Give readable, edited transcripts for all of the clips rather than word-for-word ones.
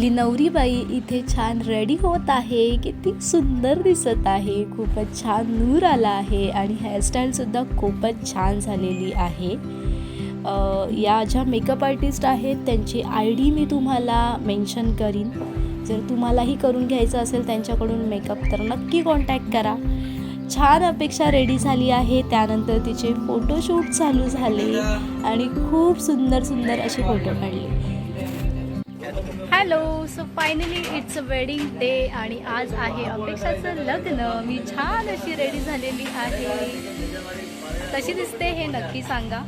आपली नवरीबाई इथे छान रेडी होत आहे. किती सुंदर दिसत आहे. खूपच छान नूर आला आहे आणि हेअरस्टाईलसुद्धा खूपच छान झालेली आहे. या ज्या मेकअप आर्टिस्ट आहेत त्यांची ID मी तुम्हाला मेन्शन करीन. जर तुम्हालाही करून घ्यायचं असेल त्यांच्याकडून मेकअप तर नक्की कॉन्टॅक्ट करा. छान अपेक्षा रेडी झाली आहे. त्यानंतर तिचे फोटोशूट चालू झाले आणि खूप सुंदर सुंदर असे फोटो काढले. Hello, so finally it's a wedding day आणि आज आहे अपेक्षाचं लग्न. मी छान अशी रेडी झालेली आहे. कशी दिसते हे नक्की सांगा.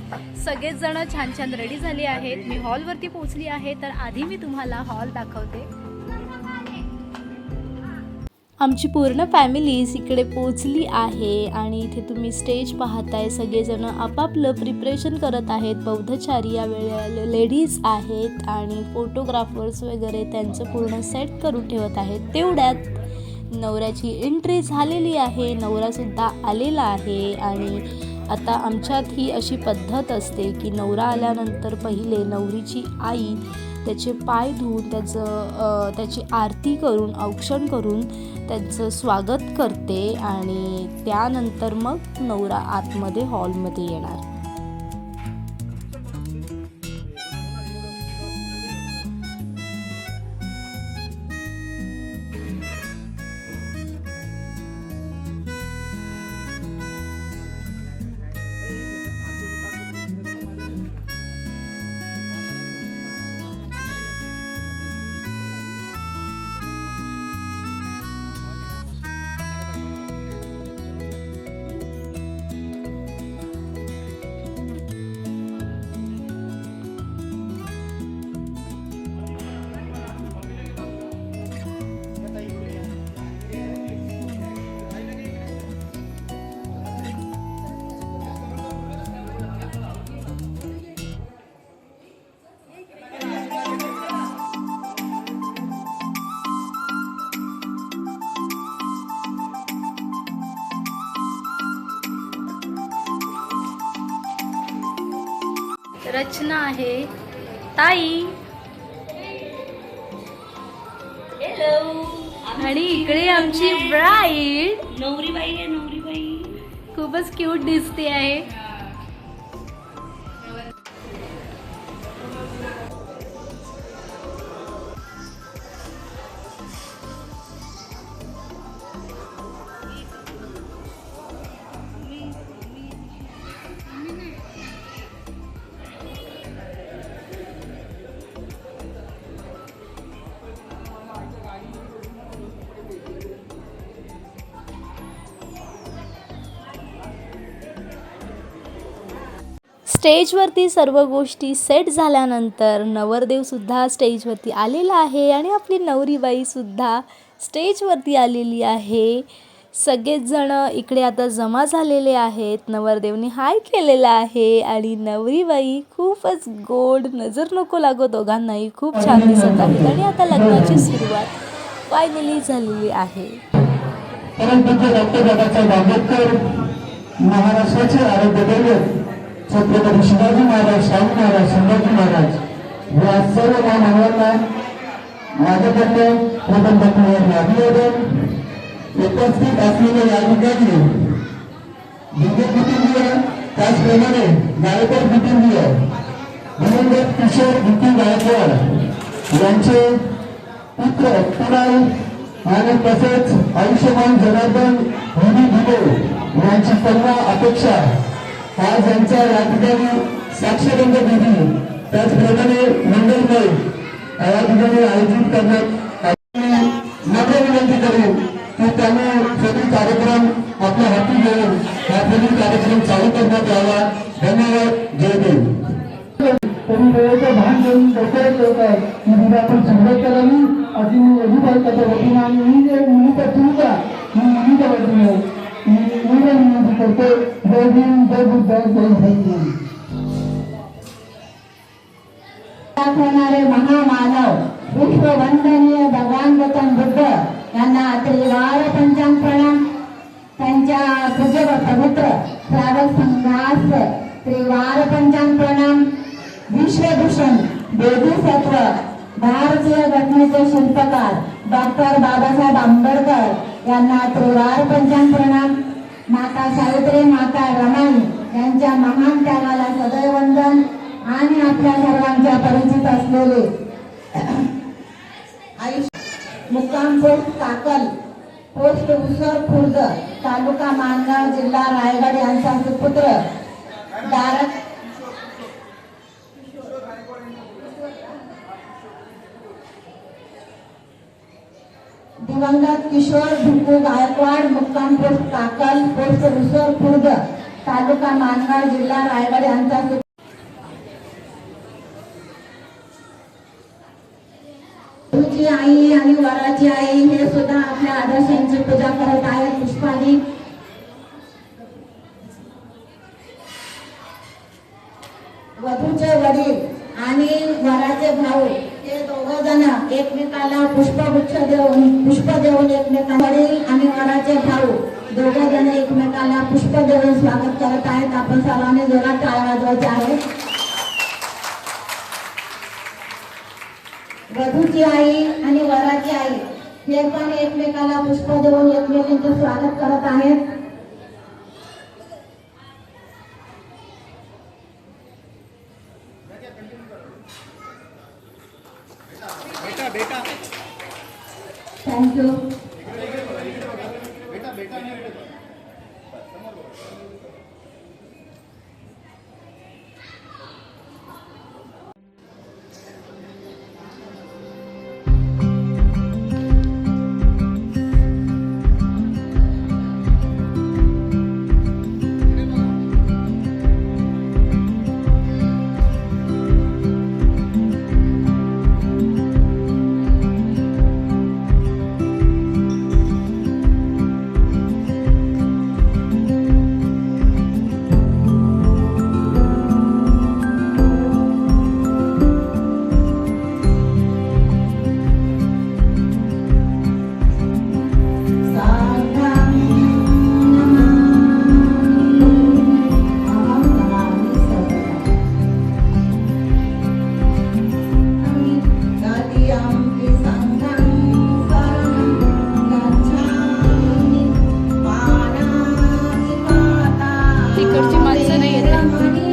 सगळेच जण छान छान रेडी झाले आहेत. मी हॉलवरती पोहोचली आहे. तर आधी मी तुम्हाला हॉल दाखवते. आमची पूर्ण फॅमिलीज इकडे पोचली आहे आणि इथे तुम्ही स्टेज पाहताय. सगळेजण आपापलं प्रिपरेशन करत आहेत. बौद्धचारी या वेळेला लेडीज आहेत आणि फोटोग्राफर्स वगैरे त्यांचं पूर्ण सेट करून ठेवत आहेत. तेवढ्यात नवऱ्याची एंट्री झालेली आहे. नवरासुद्धा आलेला आहे आणि आता आमच्यात ही अशी पद्धत असते की नवरा आल्यानंतर पहिले नवरीची आई त्याचे पाय धुवून त्याची आरती करून औक्षण करून त्यांचं स्वागत करते आणि त्यानंतर मग नवरा आतमध्ये हॉलमध्ये येणार. रचना आहे ताई. हॅलो. आणि इकडे आमची ब्राईड नवरीबाई आहे. नवरीबाई खूपच क्यूट दिसते आहे. स्टेजवरती सर्व गोष्टी सेट झाल्यानंतर नवरदेवसुद्धा स्टेजवरती आलेला आहे आणि आपली नवरीबाईसुद्धा स्टेजवरती आलेली आहे. सगळेच जण इकडे आता जमा झालेले आहेत. नवरदेवने हाय केलेला आहे आणि नवरीबाई खूपच गोड, नजर नको लागो दोघांनाही, खूप छान दिसत आहेत आणि आता लग्नाची सुरुवात फायनली झालेली आहे. महाराष्ट्राचे आरोग्य दैवत छत्रपती शिवाजी महाराज, शाहू महाराज, संभाजी महाराज या सर्व महामानवांना माझ्याकडनं प्रथम अभिवादन. उपस्थित असलेले या ठिकाणी दिग्गज कुटुंबीय, त्याचप्रमाणे गायकर कुटुंबीय दिवंगत किशोर विकी गायकवाड यांचे पुत्र कुणाल आणि तसेच आयुष्यमान जनार्दन विधी भिडे यांची कन्या अपेक्षा आज यांच्या या ठिकाणी साक्षरबंध विधी त्याचप्रमाणे मंगलमय या ठिकाणी आयोजित करण्यात नम्र विनंती करेन की त्यांनी सगळे कार्यक्रम आपल्या हाती घेऊन हा सगळे कार्यक्रम चालू करण्यात यावा. धन्यवाद. जय देव. तरी वेळेचं भान घेऊन लवकरच होत आहे की दिली आपण सुरुवात करावी अशी मी अभिभावकाच्या वतीने आणि मी जे मुलीचा चुका मी मुलीच्या वतीने मी विनंती करतो. जय भीम, जय बुद्ध, जय हिंद. दाखवणारे महामानव विश्ववंदनीय भगवान गौतम बुद्ध यांना त्रिवार पंचांग प्रणाम. त्यांच्या पूज्य पवित्र श्रावक संघास त्रिवार पंचांग प्रणाम. विश्वभूषण बोधिसत्व भारतीय घटनेचे शिल्पकार डॉक्टर बाबासाहेब आंबेडकर यांना त्रिवार पंचांग प्रणाम. माता सावित्री, माता रमाई यांच्या महान त्यागाला सदैव वंदन. आणि आपल्या सर्वांच्या परिचित असलेले मुक्काम पोस्ट काकल, पोस्ट उसर खुर्द, तालुका मानगाव, जिल्हा रायगड यांचा सुपुत्र दिवंगत किशोर भिकू गायकवाड, मुक्काम पोस्ट काकल, पोस्ट उसर खुर्द, तालुका मानगाव, जिल्हा रायगड यांचा वधूची आई आणि वराची आई हे सुद्धा आपल्या आदर्शांची पूजा करत आहेत. पुष्पाली वधूचे वडील आणि वराचे भाऊ हे दोघ जण एकमेकाला पुष्प देऊन एकमेकांना, वडील आणि वराचे भाऊ दोघ जण एकमेकाला पुष्प देऊन स्वागत करत आहेत. आपण सर्वांनी जोरात टाळ्या वाजवायच्या आहेत. वधूची आई आणि वराची आई हे पण एकमेकाला पुष्प देऊन एकमेकांचे स्वागत करत आहेत. थँक्यू. तिकडची माणसं नाही येत.